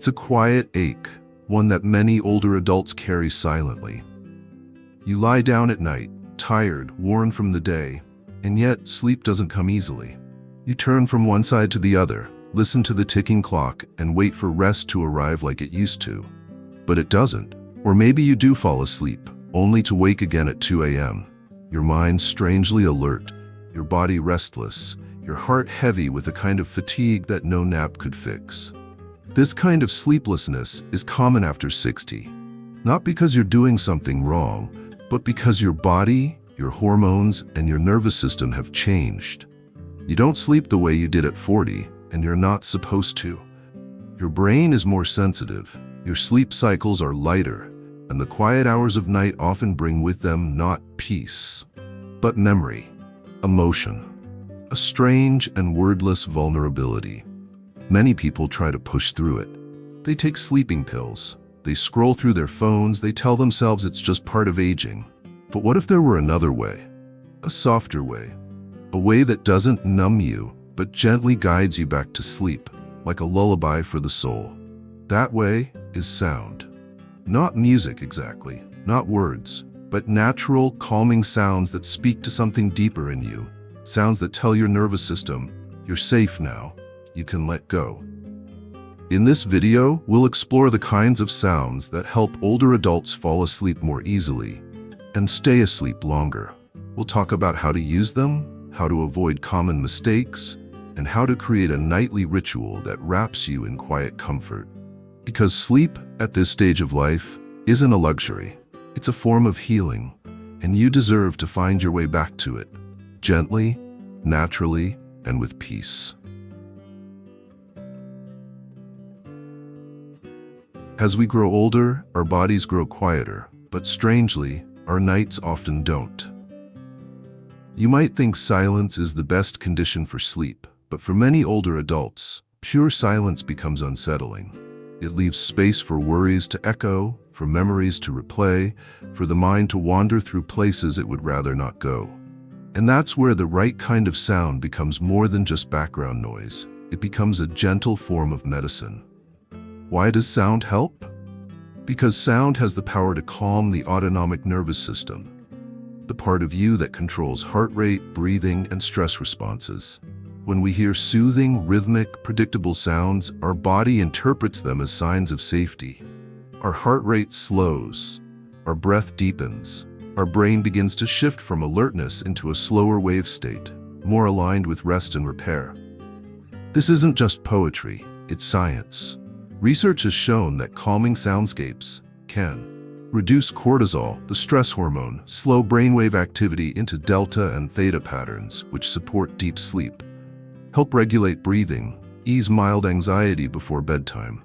It's a quiet ache, one that many older adults carry silently. You lie down at night, tired, worn from the day, and yet sleep doesn't come easily. You turn from one side to the other, listen to the ticking clock, and wait for rest to arrive like it used to. But it doesn't. Or maybe you do fall asleep, only to wake again at 2 a.m. Your mind strangely alert, your body restless, your heart heavy with a kind of fatigue that no nap could fix. This kind of sleeplessness is common after 60. Not because you're doing something wrong, but because your body, your hormones, and your nervous system have changed. You don't sleep the way you did at 40, and you're not supposed to. Your brain is more sensitive, your sleep cycles are lighter, and the quiet hours of night often bring with them not peace, but memory, emotion, a strange and wordless vulnerability. Many people try to push through it. They take sleeping pills. They scroll through their phones, they tell themselves it's just part of aging. But what if there were another way? A softer way. A way that doesn't numb you, but gently guides you back to sleep, like a lullaby for the soul. That way is sound. Not music exactly, not words, but natural, calming sounds that speak to something deeper in you. Sounds that tell your nervous system, you're safe now, you can let go. In this video, we'll explore the kinds of sounds that help older adults fall asleep more easily and stay asleep longer. We'll talk about how to use them, how to avoid common mistakes, and how to create a nightly ritual that wraps you in quiet comfort. Because sleep, at this stage of life, isn't a luxury. It's a form of healing, and you deserve to find your way back to it, gently, naturally, and with peace. As we grow older, our bodies grow quieter, but strangely, our nights often don't. You might think silence is the best condition for sleep, but for many older adults, pure silence becomes unsettling. It leaves space for worries to echo, for memories to replay, for the mind to wander through places it would rather not go. And that's where the right kind of sound becomes more than just background noise. It becomes a gentle form of medicine. Why does sound help? Because sound has the power to calm the autonomic nervous system, the part of you that controls heart rate, breathing, and stress responses. When we hear soothing, rhythmic, predictable sounds, our body interprets them as signs of safety. Our heart rate slows, our breath deepens, our brain begins to shift from alertness into a slower wave state, more aligned with rest and repair. This isn't just poetry, it's science. Research has shown that calming soundscapes can reduce cortisol, the stress hormone, slow brainwave activity into delta and theta patterns, which support deep sleep, help regulate breathing, ease mild anxiety before bedtime.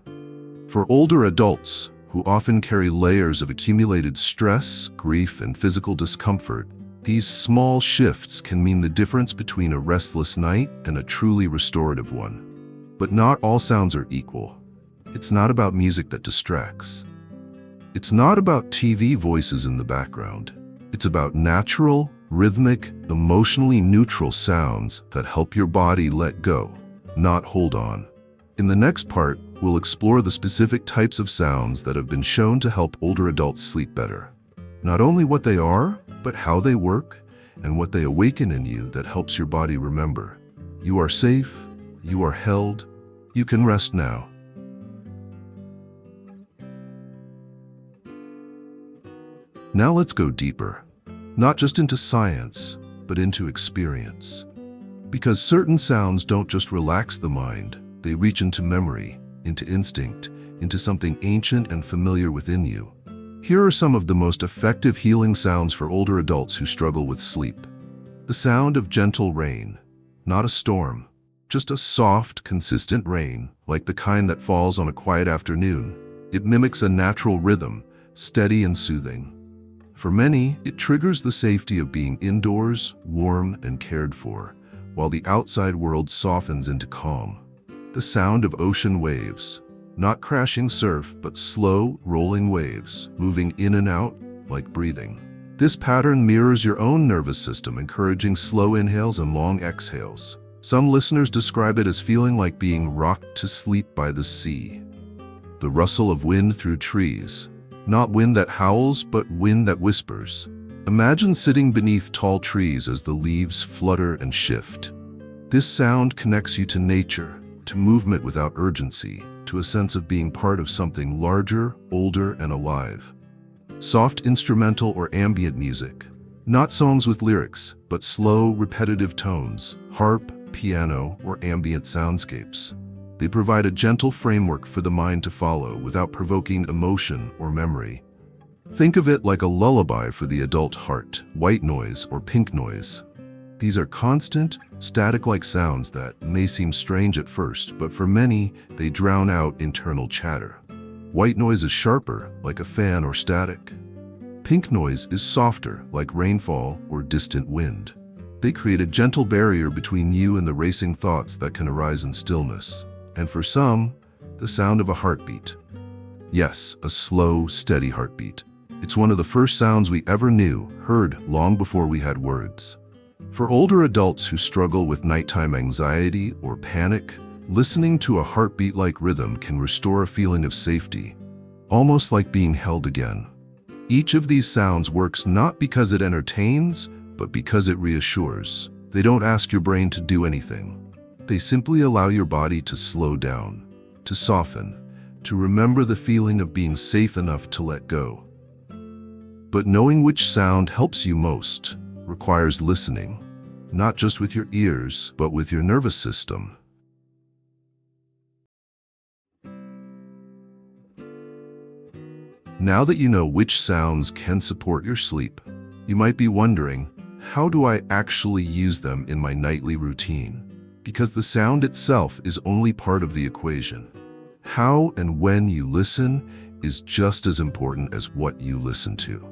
For older adults, who often carry layers of accumulated stress, grief, and physical discomfort, these small shifts can mean the difference between a restless night and a truly restorative one. But not all sounds are equal. It's not about music that distracts. It's not about TV voices in the background. It's about natural, rhythmic, emotionally neutral sounds that help your body let go, not hold on. In the next part, we'll explore the specific types of sounds that have been shown to help older adults sleep better. Not only what they are, but how they work and what they awaken in you that helps your body remember. You are safe, you are held, you can rest now. Now let's go deeper, not just into science, but into experience. Because certain sounds don't just relax the mind, they reach into memory, into instinct, into something ancient and familiar within you. Here are some of the most effective healing sounds for older adults who struggle with sleep. The sound of gentle rain, not a storm, just a soft, consistent rain, like the kind that falls on a quiet afternoon. It mimics a natural rhythm, steady and soothing. For many, it triggers the safety of being indoors, warm and cared for, while the outside world softens into calm. The sound of ocean waves, not crashing surf, but slow, rolling waves, moving in and out like breathing. This pattern mirrors your own nervous system, encouraging slow inhales and long exhales. Some listeners describe it as feeling like being rocked to sleep by the sea. the rustle of wind through trees. Not wind that howls, but wind that whispers. Imagine sitting beneath tall trees as the leaves flutter and shift. This sound connects you to nature, to movement without urgency, to a sense of being part of something larger, older, and alive. Soft instrumental or ambient music. Not songs with lyrics, but slow, repetitive tones, harp, piano, or ambient soundscapes. They provide a gentle framework for the mind to follow without provoking emotion or memory. Think of it like a lullaby for the adult heart, white noise or pink noise. These are constant, static-like sounds that may seem strange at first, but for many, they drown out internal chatter. White noise is sharper, like a fan or static. Pink noise is softer, like rainfall or distant wind. They create a gentle barrier between you and the racing thoughts that can arise in stillness. And for some, the sound of a heartbeat. Yes, a slow, steady heartbeat. It's one of the first sounds we ever knew, heard long before we had words. For older adults who struggle with nighttime anxiety or panic, listening to a heartbeat-like rhythm can restore a feeling of safety, almost like being held again. Each of these sounds works not because it entertains, but because it reassures. They don't ask your brain to do anything. They simply allow your body to slow down, to soften, to remember the feeling of being safe enough to let go. But knowing which sound helps you most requires listening, not just with your ears, but with your nervous system. Now that you know which sounds can support your sleep, you might be wondering, how do I actually use them in my nightly routine? Because the sound itself is only part of the equation. How and when you listen is just as important as what you listen to.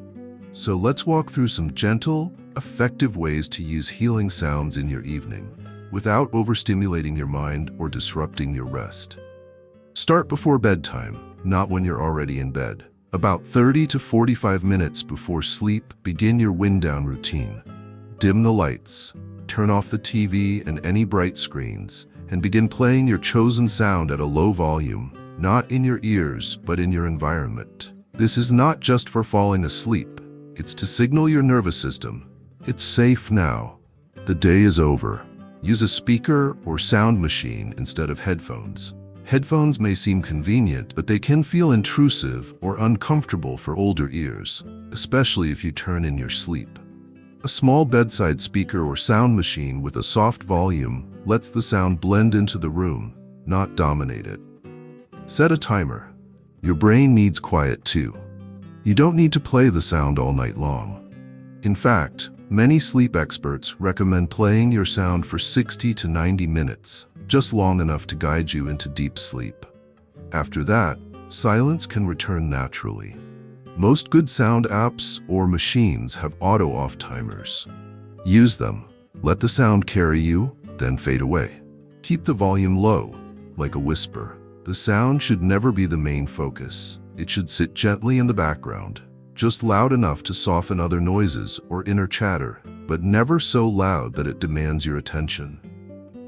So let's walk through some gentle, effective ways to use healing sounds in your evening, without overstimulating your mind or disrupting your rest. Start before bedtime, not when you're already in bed. About 30 to 45 minutes before sleep, begin your wind-down routine. Dim the lights, turn off the TV and any bright screens, and begin playing your chosen sound at a low volume, not in your ears, but in your environment. This is not just for falling asleep. It's to signal your nervous system. It's safe now. The day is over. Use a speaker or sound machine instead of headphones. Headphones may seem convenient, but they can feel intrusive or uncomfortable for older ears, especially if you turn in your sleep. A small bedside speaker or sound machine with a soft volume lets the sound blend into the room, not dominate it. Set a timer. Your brain needs quiet too. You don't need to play the sound all night long. In fact, many sleep experts recommend playing your sound for 60 to 90 minutes, just long enough to guide you into deep sleep. After that, silence can return naturally. Most good sound apps or machines have auto-off timers. Use them. Let the sound carry you, then fade away. Keep the volume low, like a whisper. The sound should never be the main focus. It should sit gently in the background, just loud enough to soften other noises or inner chatter, but never so loud that it demands your attention.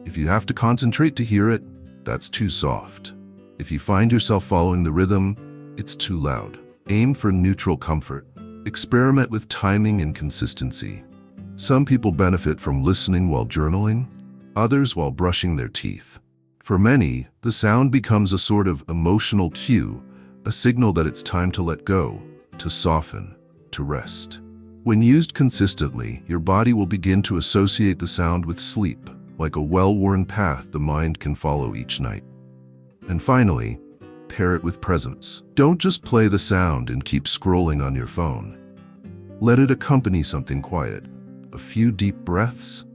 If you have to concentrate to hear it, that's too soft. If you find yourself following the rhythm, it's too loud. Aim for neutral comfort. Experiment with timing and consistency. Some people benefit from listening while journaling, others while brushing their teeth. For many, the sound becomes a sort of emotional cue, a signal that it's time to let go, to soften, to rest. When used consistently, your body will begin to associate the sound with sleep, like a well-worn path the mind can follow each night. And finally, pair it with presence. Don't just play the sound and keep scrolling on your phone. Let it accompany something quiet. A few deep breaths,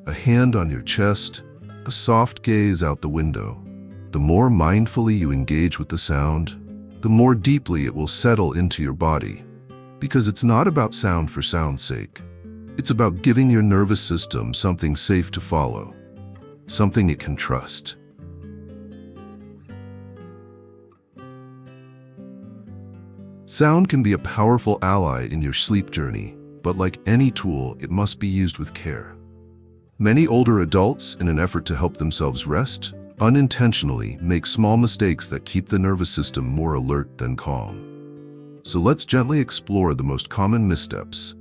a hand on your chest, a soft gaze out the window. The more mindfully you engage with the sound, the more deeply it will settle into your body. Because it's not about sound for sound's sake. It's about giving your nervous system something safe to follow, something it can trust. Sound can be a powerful ally in your sleep journey, but like any tool, it must be used with care. Many older adults, in an effort to help themselves rest, unintentionally make small mistakes that keep the nervous system more alert than calm. So let's gently explore the most common missteps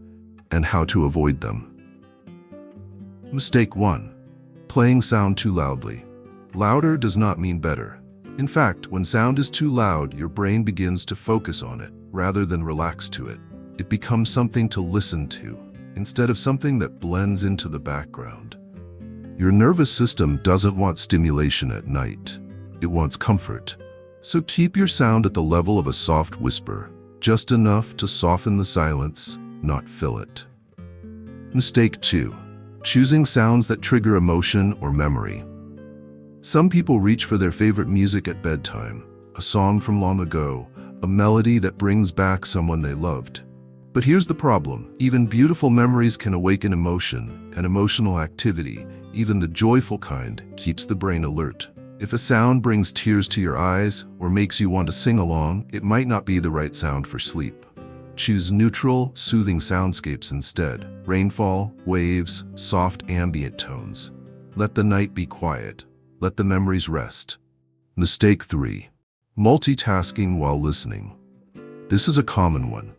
and how to avoid them. Mistake 1. Playing sound too loudly. Louder does not mean better. In fact, when sound is too loud, your brain begins to focus on it rather than relax to it. It becomes something to listen to instead of something that blends into the background. Your nervous system doesn't want stimulation at night. It wants comfort. So keep your sound at the level of a soft whisper, just enough to soften the silence, not fill it. Mistake 2. Choosing sounds that trigger emotion or memory. Some people reach for their favorite music at bedtime, a song from long ago, a melody that brings back someone they loved. But here's the problem. Even beautiful memories can awaken emotion, and emotional activity, even the joyful kind, keeps the brain alert. If a sound brings tears to your eyes or makes you want to sing along, it might not be the right sound for sleep. Choose neutral, soothing soundscapes instead. Rainfall, waves, soft ambient tones. Let the night be quiet. Let the memories rest. Mistake 3. Multitasking while listening. This is a common one.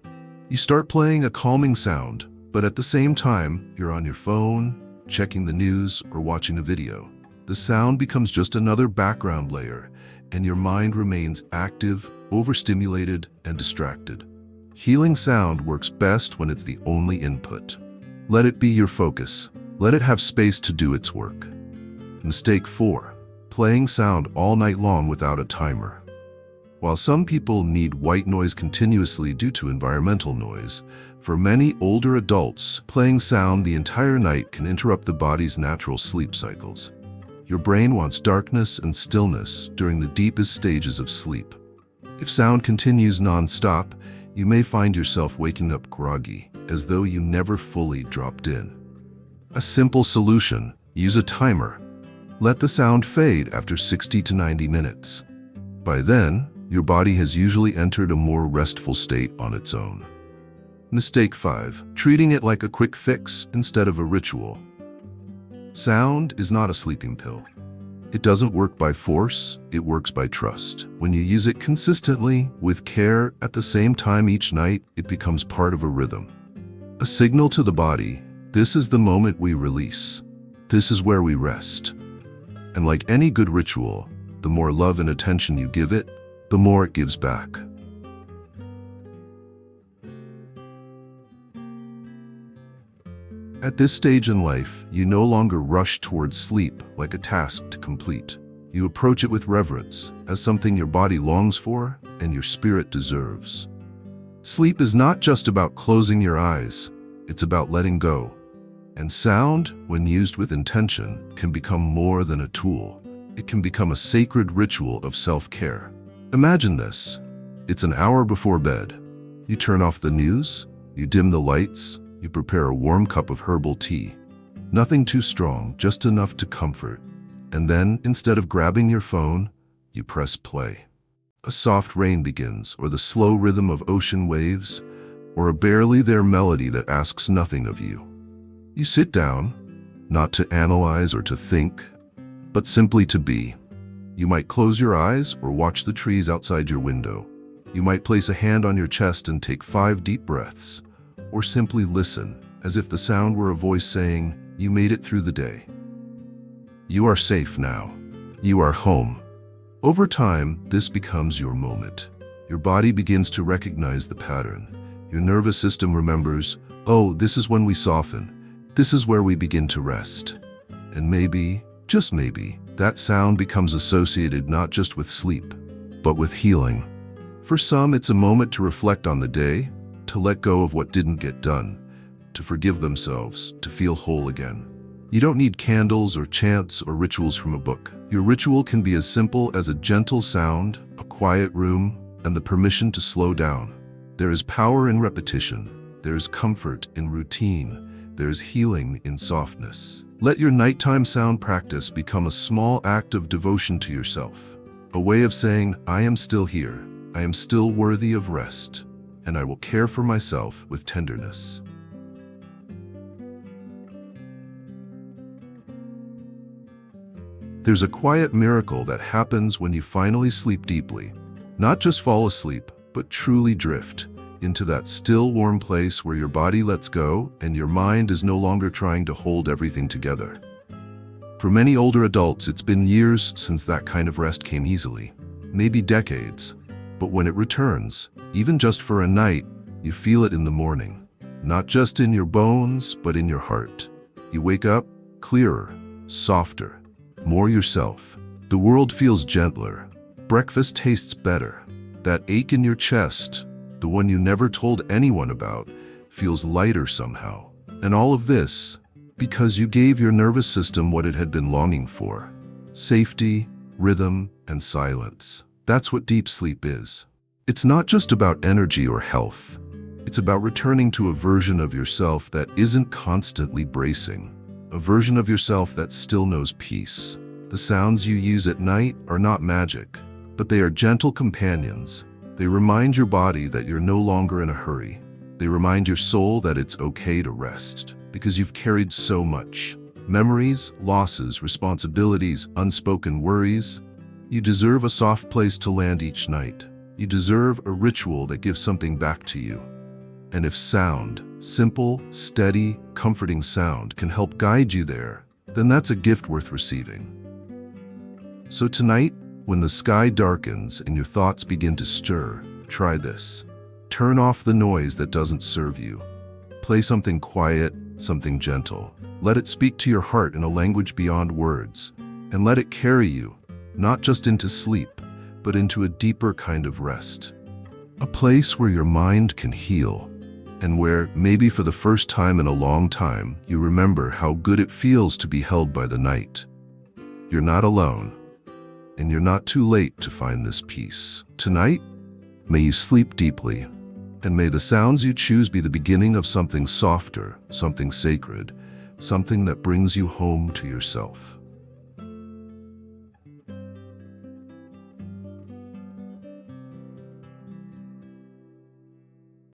You start playing a calming sound, but at the same time, you're on your phone, checking the news, or watching a video. The sound becomes just another background layer, and your mind remains active, overstimulated, and distracted. Healing sound works best when it's the only input. Let it be your focus. Let it have space to do its work. Mistake 4. Playing sound all night long without a timer. While some people need white noise continuously due to environmental noise, for many older adults, playing sound the entire night can interrupt the body's natural sleep cycles. Your brain wants darkness and stillness during the deepest stages of sleep. If sound continues non-stop, you may find yourself waking up groggy, as though you never fully dropped in. A simple solution: use a timer. Let the sound fade after 60 to 90 minutes. By then, your body has usually entered a more restful state on its own. Mistake 5. Treating it like a quick fix instead of a ritual. Sound is not a sleeping pill. It doesn't work by force, it works by trust. When you use it consistently, with care, at the same time each night, it becomes part of a rhythm. A signal to the body: this is the moment we release. This is where we rest. And like any good ritual, the more love and attention you give it, the more it gives back. At this stage in life, you no longer rush towards sleep like a task to complete. You approach it with reverence, as something your body longs for and your spirit deserves. Sleep is not just about closing your eyes, it's about letting go. And sound, when used with intention, can become more than a tool. It can become a sacred ritual of self-care. Imagine this. It's an hour before bed. You turn off the news, you dim the lights, you prepare a warm cup of herbal tea. Nothing too strong, just enough to comfort. And then, instead of grabbing your phone, you press play. A soft rain begins, or the slow rhythm of ocean waves, or a barely there melody that asks nothing of you. You sit down, not to analyze or to think, but simply to be. You might close your eyes or watch the trees outside your window. You might place a hand on your chest and take 5 deep breaths, or simply listen, as if the sound were a voice saying, "You made it through the day. You are safe now. You are home." Over time, this becomes your moment. Your body begins to recognize the pattern. Your nervous system remembers, "Oh, this is when we soften. This is where we begin to rest." And maybe, just maybe, that sound becomes associated not just with sleep, but with healing. For some, it's a moment to reflect on the day, to let go of what didn't get done, to forgive themselves, to feel whole again. You don't need candles or chants or rituals from a book. Your ritual can be as simple as a gentle sound, a quiet room, and the permission to slow down. There is power in repetition. There is comfort in routine. There is healing in softness. Let your nighttime sound practice become a small act of devotion to yourself, a way of saying, "I am still here, I am still worthy of rest, and I will care for myself with tenderness." There's a quiet miracle that happens when you finally sleep deeply. Not just fall asleep, but truly drift into that still, warm place where your body lets go and your mind is no longer trying to hold everything together. For many older adults, it's been years since that kind of rest came easily, maybe decades. But when it returns, even just for a night, you feel it in the morning. Not just in your bones, but in your heart. You wake up clearer, softer, more yourself. The world feels gentler. Breakfast tastes better. That ache in your chest, the one you never told anyone about, feels lighter somehow. And all of this, because you gave your nervous system what it had been longing for: safety, rhythm, and silence. That's what deep sleep is. It's not just about energy or health. It's about returning to a version of yourself that isn't constantly bracing, a version of yourself that still knows peace. The sounds you use at night are not magic, but they are gentle companions. They remind your body that you're no longer in a hurry. They remind your soul that it's okay to rest, because you've carried so much. Memories, losses, responsibilities, unspoken worries. You deserve a soft place to land each night. You deserve a ritual that gives something back to you. And if sound, simple, steady, comforting sound, can help guide you there, then that's a gift worth receiving. So tonight, when the sky darkens and your thoughts begin to stir, try this. Turn off the noise that doesn't serve you. Play something quiet, something gentle. Let it speak to your heart in a language beyond words, and let it carry you, not just into sleep, but into a deeper kind of rest. A place where your mind can heal, and where, maybe for the first time in a long time, you remember how good it feels to be held by the night. You're not alone, and you're not too late to find this peace. Tonight, may you sleep deeply, and may the sounds you choose be the beginning of something softer, something sacred, something that brings you home to yourself.